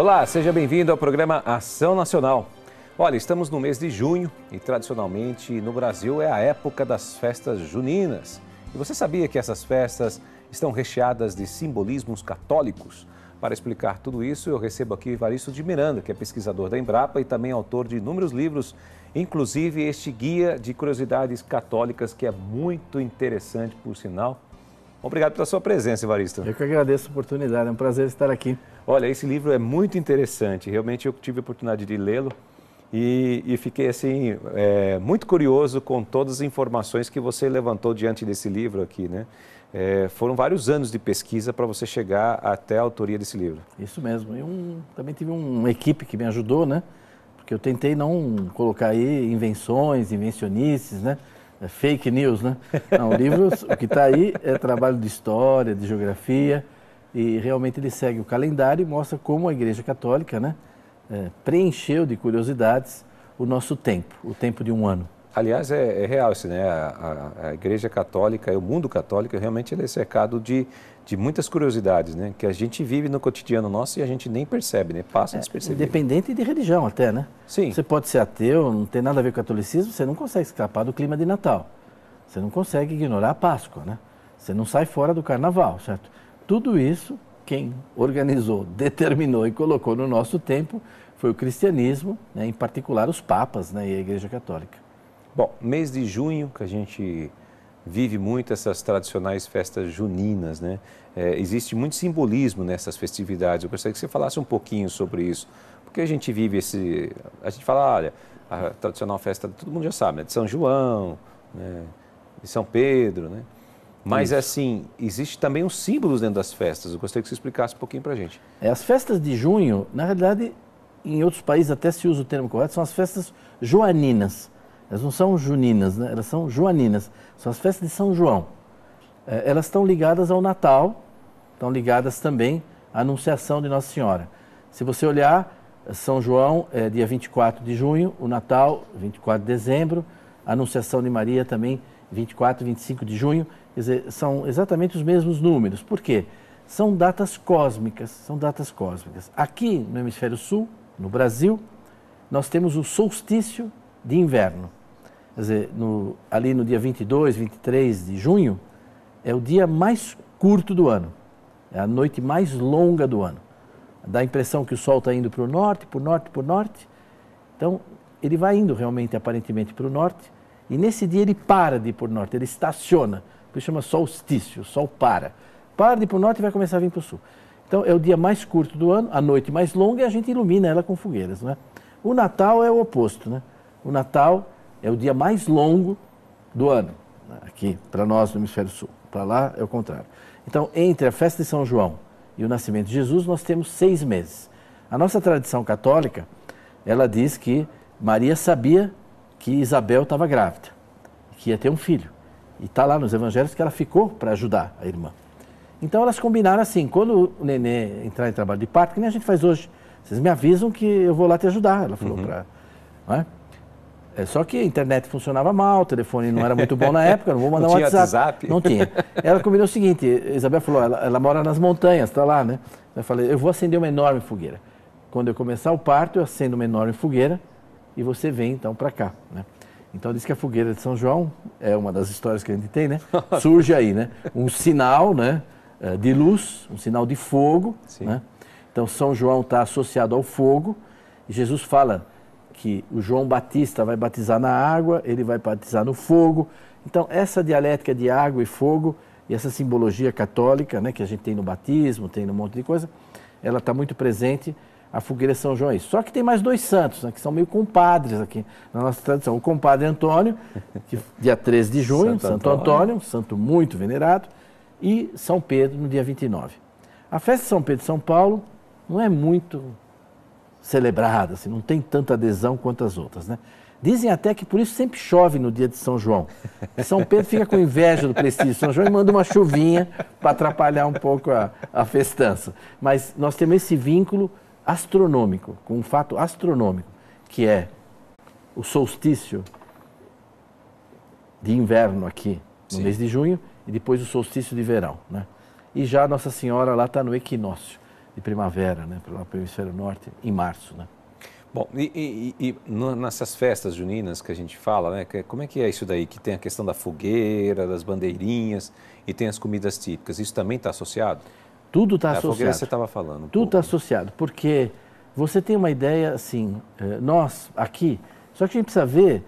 Olá, seja bem-vindo ao programa Ação Nacional. Olha, estamos no mês de junho e tradicionalmente no Brasil é a época das festas juninas. E você sabia que essas festas estão recheadas de simbolismos católicos? Para explicar tudo isso, eu recebo aqui Evaristo de Miranda, que é pesquisador da Embrapa e também autor de inúmeros livros, inclusive este guia de curiosidades católicas, que é muito interessante, por sinal. Obrigado pela sua presença, Evaristo. Eu que agradeço a oportunidade, é um prazer estar aqui. Olha, esse livro é muito interessante, realmente eu tive a oportunidade de lê-lo e fiquei assim, muito curioso com todas as informações que você levantou diante desse livro aqui, né? Foram vários anos de pesquisa para você chegar até a autoria desse livro. Isso mesmo, também tive uma equipe que me ajudou, né? Porque eu tentei não colocar aí invenções, invencionices, né? Fake news, né? Não, o livro, o que está aí é trabalho de história, de geografia, e realmente ele segue o calendário e mostra como a Igreja Católica, né, preencheu de curiosidades o nosso tempo, o tempo de um ano. Aliás, é real isso, né? A Igreja Católica, o mundo católico, realmente ele é cercado de muitas curiosidades, né? Que a gente vive no cotidiano nosso e a gente nem percebe, né? Passa despercebido. Independente de religião até, né? Sim. Você pode ser ateu, não tem nada a ver com o catolicismo, você não consegue escapar do clima de Natal. Você não consegue ignorar a Páscoa, né? Você não sai fora do Carnaval, certo? Tudo isso, quem organizou, determinou e colocou no nosso tempo foi o cristianismo, né? Em particular os papas, né? E a Igreja Católica. Bom, mês de junho, que a gente vive muito essas tradicionais festas juninas, né? Existe muito simbolismo nessas festividades. Eu gostaria que você falasse um pouquinho sobre isso. Porque a gente vive a gente fala, olha, a tradicional festa, todo mundo já sabe, né? De São João, né? De São Pedro, né? Mas isso. Assim, existe também os símbolos dentro das festas. Eu gostaria que você explicasse um pouquinho pra gente. As festas de junho, na realidade, em outros países até se usa o termo correto, são as festas joaninas. Elas não são juninas, né? Elas são joaninas. São as festas de São João. Elas estão ligadas ao Natal, estão ligadas também à Anunciação de Nossa Senhora. Se você olhar, São João é dia 24 de junho, o Natal, 24 de dezembro, a Anunciação de Maria também, 24 e 25 de junho. Quer dizer, são exatamente os mesmos números. Por quê? São datas cósmicas, são datas cósmicas. Aqui no Hemisfério Sul, no Brasil, nós temos o solstício de inverno. Quer dizer, ali no dia 22, 23 de junho, é o dia mais curto do ano. É a noite mais longa do ano. Dá a impressão que o Sol está indo para o norte, por norte, por norte. Então, ele vai indo realmente, aparentemente, para o norte. E nesse dia ele para de ir para o norte, ele estaciona. Por isso chama solstício, o Sol para. Para de ir para o norte e vai começar a vir para o sul. Então, é o dia mais curto do ano, a noite mais longa, e a gente ilumina ela com fogueiras, não é? O Natal é o oposto, né? O Natal é o dia mais longo do ano, aqui, para nós no Hemisfério Sul. Para lá é o contrário. Então, entre a festa de São João e o nascimento de Jesus, nós temos 6 meses. A nossa tradição católica, ela diz que Maria sabia que Isabel estava grávida, que ia ter um filho. E está lá nos evangelhos que ela ficou para ajudar a irmã. Então, elas combinaram assim, quando o nenê entrar em trabalho de parto, que nem a gente faz hoje, vocês me avisam que eu vou lá te ajudar, ela falou para... Não é? Só que a internet funcionava mal, o telefone não era muito bom na época, não vou mandar um WhatsApp. Não tinha. Ela combinou o seguinte, Isabel falou, ela mora nas montanhas, está lá, né? Eu falei, eu vou acender uma enorme fogueira. Quando eu começar o parto, eu acendo uma enorme fogueira e você vem então para cá, né? Então diz que a fogueira de São João, é uma das histórias que a gente tem, né? Surge aí, né? Um sinal, né? De luz, um sinal de fogo, né? Então São João está associado ao fogo e Jesus fala que o João Batista vai batizar na água, ele vai batizar no fogo. Então, essa dialética de água e fogo, e essa simbologia católica, né, que a gente tem no batismo, tem num monte de coisa, ela está muito presente, a fogueira de São João é isso. Só que tem mais 2 santos, né, que são meio compadres aqui na nossa tradição. O compadre Antônio, que, dia 13 de junho, Santo Antônio, um santo muito venerado, e São Pedro, no dia 29. A festa de São Pedro de São Paulo não é muito celebrada, assim, não tem tanta adesão quanto as outras, né? Dizem até que por isso sempre chove no dia de São João. São Pedro fica com inveja do prestígio de São João e manda uma chuvinha para atrapalhar um pouco a festança. Mas nós temos esse vínculo astronômico, com um fato astronômico, que é o solstício de inverno aqui no mês de junho e depois o solstício de verão, né? E já Nossa Senhora lá está no equinócio. de primavera, né, para o hemisfério norte, em março, né? Bom, nessas festas juninas que a gente fala, né, como é que é isso daí? Que tem a questão da fogueira, das bandeirinhas e tem as comidas típicas. Isso também está associado? Tudo está associado. A fogueira você estava falando. Tudo está associado, porque você tem uma ideia assim, nós aqui, só que a gente precisa ver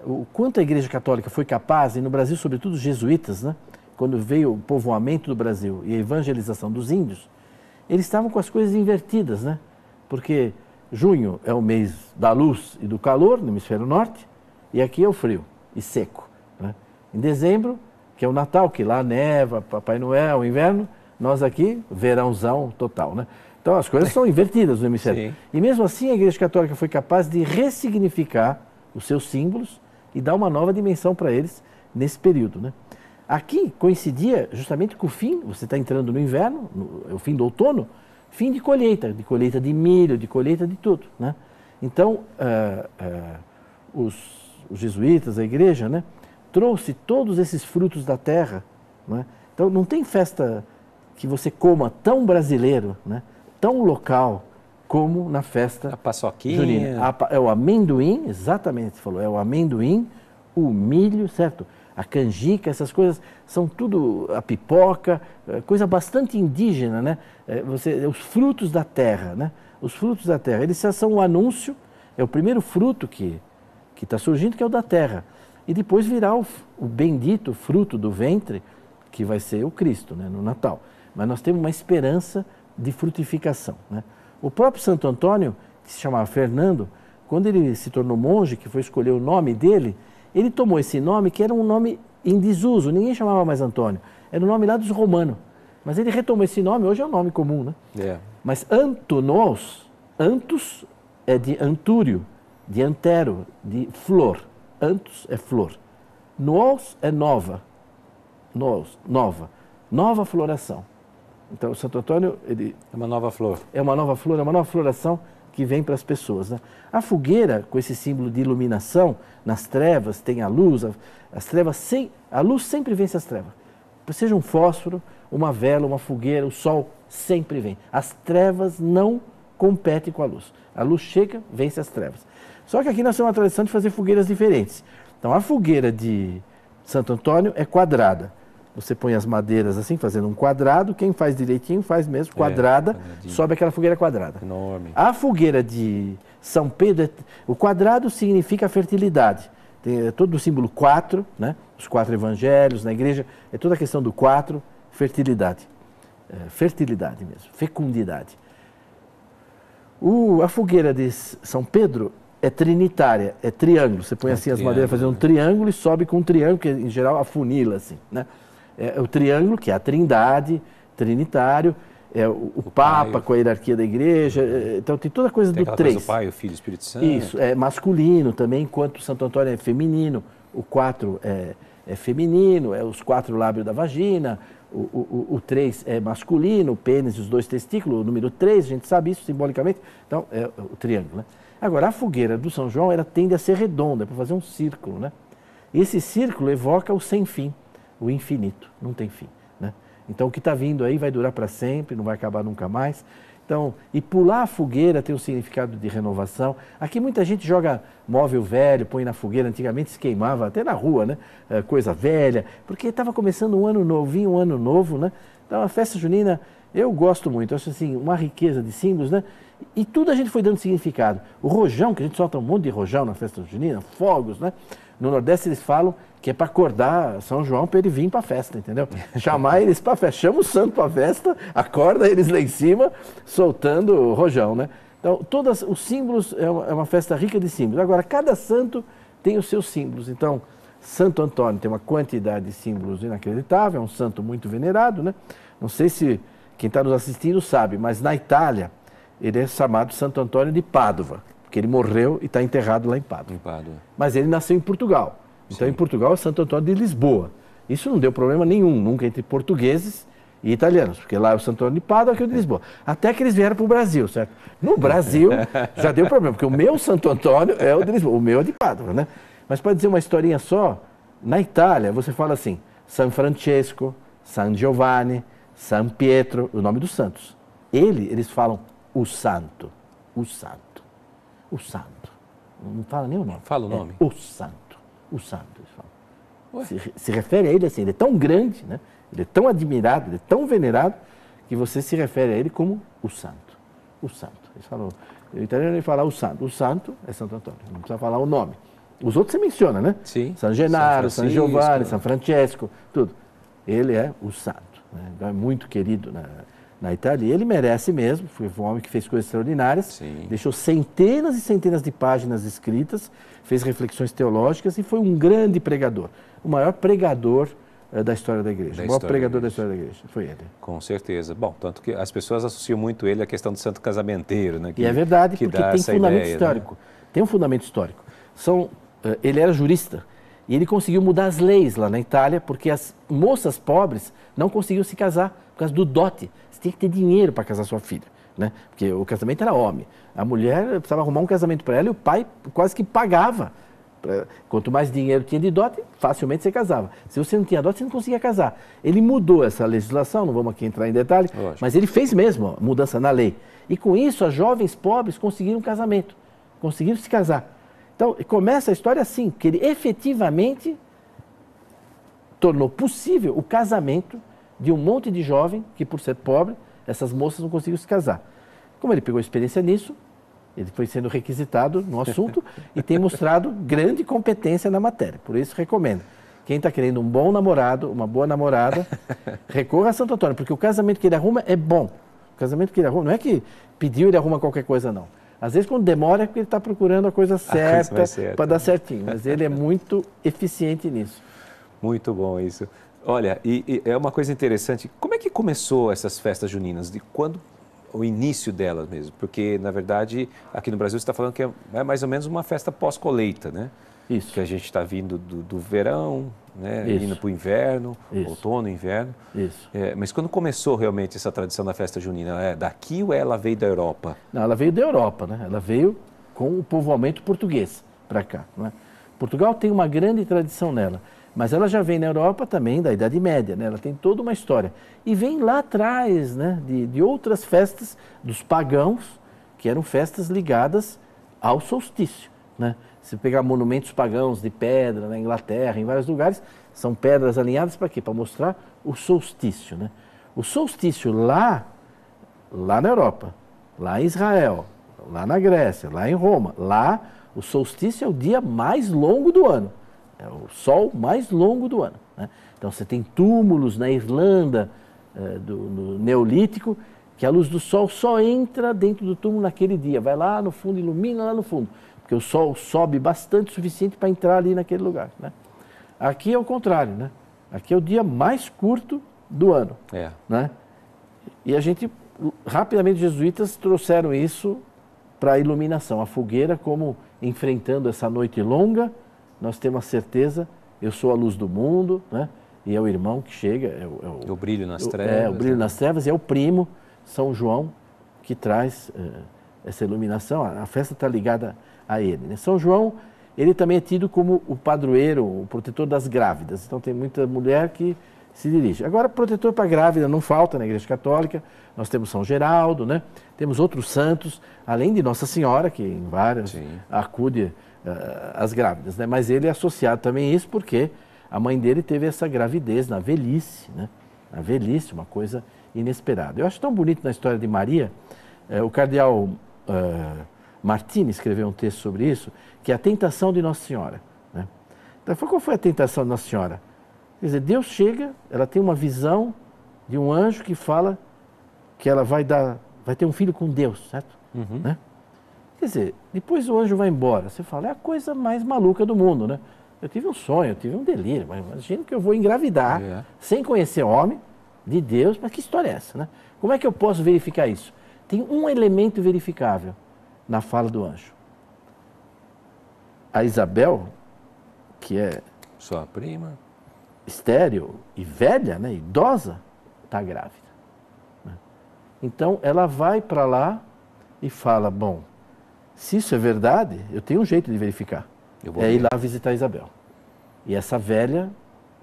o quanto a Igreja Católica foi capaz, e no Brasil, sobretudo os jesuítas, né, quando veio o povoamento do Brasil e a evangelização dos índios, eles estavam com as coisas invertidas, né? Porque junho é o mês da luz e do calor no hemisfério norte, e aqui é o frio e seco, né? Em dezembro, que é o Natal, que lá neva, Papai Noel, o inverno, nós aqui, verãozão total, né? Então as coisas são invertidas no hemisfério. Sim. E mesmo assim a Igreja Católica foi capaz de ressignificar os seus símbolos e dar uma nova dimensão para eles nesse período, né? Aqui coincidia justamente com o fim, você está entrando no inverno, é o fim do outono, fim de colheita de milho, de colheita de tudo, né? Então, os jesuítas, a igreja, né, trouxe todos esses frutos da terra, né? Então, não tem festa que você coma tão brasileiro, né, tão local, como na festa a paçoquinha. Junina. É o amendoim, exatamente, você falou, é o amendoim, o milho, certo? A canjica, essas coisas são tudo, a pipoca, coisa bastante indígena, né? Os frutos da terra, né? Os frutos da terra, eles são um anúncio, é o primeiro fruto que está surgindo, que é o da terra. E depois virá o bendito fruto do ventre, que vai ser o Cristo, né? No Natal. Mas nós temos uma esperança de frutificação, né? O próprio Santo Antônio, que se chamava Fernando, quando ele se tornou monge, que foi escolher o nome dele, ele tomou esse nome, que era um nome em desuso, ninguém chamava mais Antônio, era o nome lá dos romanos. Mas ele retomou esse nome, hoje é um nome comum, né? É. Mas Antonos, Antus é de antúrio, de antero, de flor. Antus é flor. Nous é nova. Nous, nova floração. Então, o Santo Antônio, ele... É uma nova flor. É uma nova flor, é uma nova floração que vem para as pessoas, né? A fogueira, com esse símbolo de iluminação, nas trevas tem a luz, a luz sempre vence as trevas. Seja um fósforo, uma vela, uma fogueira, o sol sempre vem. As trevas não competem com a luz. A luz chega, vence as trevas. Só que aqui nós temos uma tradição de fazer fogueiras diferentes. Então, a fogueira de Santo Antônio é quadrada. Você põe as madeiras assim, fazendo um quadrado, quem faz direitinho faz mesmo, quadrada, sobe aquela fogueira quadrada. Enorme. A fogueira de São Pedro, o quadrado significa a fertilidade. Tem todo o símbolo 4, né? Os 4 evangelhos na igreja, é toda a questão do 4, fertilidade. Fertilidade mesmo, fecundidade. A fogueira de São Pedro é trinitária, é triângulo. Você põe assim as madeiras fazendo um triângulo e sobe com um triângulo, que em geral afunila assim, né? É o triângulo, que é a trindade, trinitário, é o Papa com a hierarquia da igreja, então tem toda a coisa do 3. Coisa do Pai, o Filho e o Espírito Santo. Isso, é masculino também, enquanto Santo Antônio é feminino, o 4 é feminino, é os 4 lábios da vagina, o 3 é masculino, o pênis e os 2 testículos, o número 3, a gente sabe isso simbolicamente, então é o triângulo, né? Agora, a fogueira do São João, ela tende a ser redonda, para fazer um círculo, né? E esse círculo evoca o sem fim, o infinito, não tem fim, né? Então, o que está vindo aí vai durar para sempre, não vai acabar nunca mais. Então, e pular a fogueira tem um significado de renovação. Aqui muita gente joga móvel velho, põe na fogueira, antigamente se queimava até na rua, né? Coisa velha, porque estava começando um ano novinho, um ano novo, né? Então, a festa junina, eu gosto muito, eu acho assim, uma riqueza de símbolos, né? E tudo a gente foi dando significado. O rojão, que a gente solta um monte de rojão na festa junina, fogos, né? No Nordeste eles falam que é para acordar São João para ele vir para a festa, entendeu? Chamar eles para a festa, chama o santo para a festa, acorda eles lá em cima, soltando o rojão, né? Então, todos os símbolos, é uma festa rica de símbolos. Agora, cada santo tem os seus símbolos. Então, Santo Antônio tem uma quantidade de símbolos inacreditável, é um santo muito venerado, né? Não sei se quem está nos assistindo sabe, mas na Itália, ele é chamado Santo Antônio de Pádua, porque ele morreu e está enterrado lá em Pádua. Mas ele nasceu em Portugal. Então, em Portugal, é Santo Antônio de Lisboa. Isso não deu problema nenhum, nunca, entre portugueses e italianos, porque lá é o Santo Antônio de Pádua, aqui é o de Lisboa. Até que eles vieram para o Brasil, certo? No Brasil, já deu problema, porque o meu Santo Antônio é o de Lisboa, o meu é de Pádua, né? Mas para dizer uma historinha só, na Itália, você fala assim, San Francesco, San Giovanni, San Pietro, o nome dos santos. eles falam o santo, o santo, o santo. Não fala nem o nome. Fala o nome. O santo, eles falam. Se refere a ele assim, ele é tão grande, né? Ele é tão admirado, ele é tão venerado, que você se refere a ele como o santo, o santo. Eles falam, o italiano ele fala o santo é Santo Antônio, não precisa falar o nome. Os outros você menciona, né? Sim. San Gennaro, San Giovanni, San Francesco, tudo. Ele é o santo, né? Então é muito querido na Itália. E ele merece mesmo, foi um homem que fez coisas extraordinárias, Sim. Deixou centenas e centenas de páginas escritas, fez reflexões teológicas e foi um grande pregador. O maior pregador da história da igreja. O maior pregador da história da igreja. Foi ele. Com certeza. Bom, tanto que as pessoas associam muito ele à questão do santo casamenteiro, né? E é verdade, porque tem fundamento histórico. Né? Tem um fundamento histórico. Ele era jurista e ele conseguiu mudar as leis lá na Itália porque as moças pobres não conseguiam se casar por causa do dote. Você tinha que ter dinheiro para casar sua filha, né? Porque o casamento era homem. A mulher precisava arrumar um casamento para ela e o pai quase que pagava. Quanto mais dinheiro tinha de dote, facilmente você casava. Se você não tinha dote, você não conseguia casar. Ele mudou essa legislação, não vamos aqui entrar em detalhe, mas ele fez mesmo mudança na lei. E com isso, as jovens pobres conseguiram um casamento, conseguiram se casar. Então, começa a história assim, que ele efetivamente tornou possível o casamento de um monte de jovem que, por ser pobre, essas moças não conseguiam se casar. Como ele pegou experiência nisso, ele foi sendo requisitado no assunto e tem mostrado grande competência na matéria. Por isso, recomendo. Quem está querendo um bom namorado, uma boa namorada, recorra a Santo Antônio, porque o casamento que ele arruma é bom. O casamento que ele arruma, não é que pediu ele arruma qualquer coisa, não. Às vezes, quando demora, é porque ele está procurando a coisa certa para dar certinho. Mas ele é muito eficiente nisso. Muito bom isso. Olha, e é uma coisa interessante. Como é que começou essas festas juninas? De quando? O início delas mesmo, porque, na verdade, aqui no Brasil você está falando que é mais ou menos uma festa pós-colheita, né? Isso. Que a gente está vindo do verão, né? Isso. Indo para o inverno, Isso. outono, inverno. Isso. Mas quando começou realmente essa tradição da festa junina? É daqui ou ela veio da Europa? Não, ela veio da Europa, né? Ela veio com o povoamento português para cá, né? Portugal tem uma grande tradição nela. Mas ela já vem na Europa também da Idade Média, né? Ela tem toda uma história. E vem lá atrás, né? de outras festas dos pagãos, que eram festas ligadas ao solstício, né? Se pegar monumentos pagãos de pedra na Inglaterra, em vários lugares, são pedras alinhadas para quê? Para mostrar o solstício, né? O solstício lá na Europa, lá em Israel, lá na Grécia, lá em Roma, lá o solstício é o dia mais longo do ano. É o sol mais longo do ano, né? Então você tem túmulos na Irlanda, no Neolítico, que a luz do sol só entra dentro do túmulo naquele dia. Vai lá no fundo, ilumina lá no fundo, porque o sol sobe bastante o suficiente para entrar ali naquele lugar, né? Aqui é o contrário, né? Aqui é o dia mais curto do ano, né? E a gente, rapidamente, os jesuítas trouxeram isso para a iluminação. A fogueira, como enfrentando essa noite longa, nós temos a certeza, eu sou a luz do mundo, né? E é o irmão que chega. O brilho nas trevas. O brilho nas trevas, e é o primo, São João, que traz essa iluminação. A festa está ligada a ele, né? São João, ele também é tido como o padroeiro, o protetor das grávidas. Então tem muita mulher que se dirige. Agora, protetor para grávida não falta na Igreja Católica. Nós temos São Geraldo, né? Temos outros santos, além de Nossa Senhora, que em várias acude as grávidas, né? Mas ele é associado também a isso porque a mãe dele teve essa gravidez na velhice, né? Na velhice, uma coisa inesperada. Eu acho tão bonito na história de Maria, o cardeal Martini escreveu um texto sobre isso, que é a tentação de Nossa Senhora, né? Então, qual foi a tentação de Nossa Senhora? Quer dizer, Deus chega, ela tem uma visão de um anjo que fala que ela vai ter um filho com Deus, certo? Uhum. Né? Quer dizer, depois o anjo vai embora. Você fala, é a coisa mais maluca do mundo, né? Eu tive um sonho, eu tive um delírio, mas imagina que eu vou engravidar sem conhecer homem, de Deus, mas que história é essa, né? Como é que eu posso verificar isso? Tem um elemento verificável na fala do anjo. A Isabel, que é sua prima, estéril e velha, né, idosa, está grávida, né? Então ela vai para lá e fala, bom, se isso é verdade, eu tenho um jeito de verificar. É ir lá visitar a Isabel. E essa velha,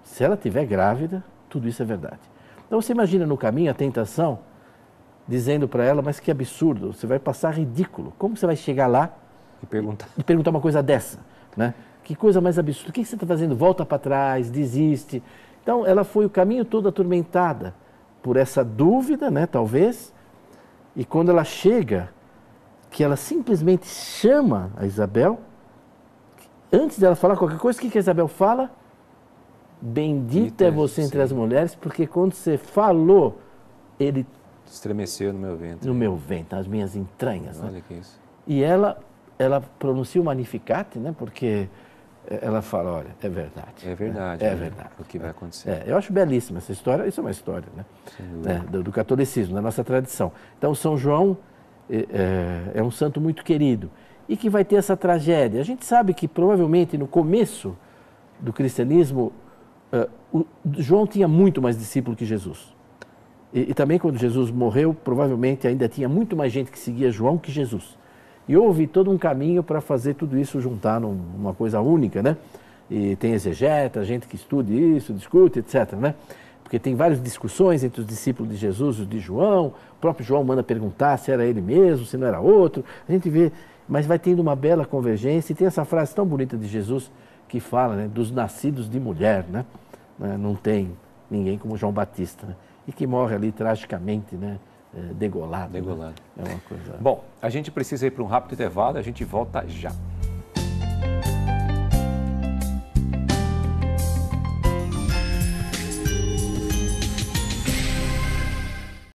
se ela estiver grávida, tudo isso é verdade. Então você imagina no caminho a tentação dizendo para ela, mas que absurdo, você vai passar ridículo. Como você vai chegar lá e perguntar uma coisa dessa? Né? Que coisa mais absurda. O que você está fazendo? Volta para trás, desiste. Então, ela foi o caminho todo atormentada por essa dúvida, né, talvez. E quando ela chega, que ela simplesmente chama a Isabel, antes dela falar qualquer coisa, o que a Isabel fala? Bendita é você entre as mulheres, porque quando você falou, ele estremeceu no meu ventre. No meu ventre, nas minhas entranhas. Olha né? que isso. E ela pronuncia o Magnificat, né? Porque ela fala, olha, é verdade. É verdade. É verdade. O que vai acontecer. Eu acho belíssima essa história. Isso é uma história, né? Do catolicismo, da nossa tradição. Então, São João é um santo muito querido e que vai ter essa tragédia. A gente sabe que provavelmente no começo do cristianismo, João tinha muito mais discípulo que Jesus. E também quando Jesus morreu, provavelmente ainda tinha muito mais gente que seguia João que Jesus. E houve todo um caminho para fazer tudo isso juntar numa coisa única, né? E tem exegeta, gente que estuda isso, discute, etc, né? Porque tem várias discussões entre os discípulos de Jesus e os de João. O próprio João manda perguntar se era ele mesmo, se não era outro. A gente vê, mas vai tendo uma bela convergência. E tem essa frase tão bonita de Jesus que fala, né, dos nascidos de mulher, né? Não tem ninguém como João Batista, né? E que morre ali tragicamente, né? Degolado. Degolado. Né? É uma coisa... Bom, a gente precisa ir para um rápido intervalo, a gente volta já.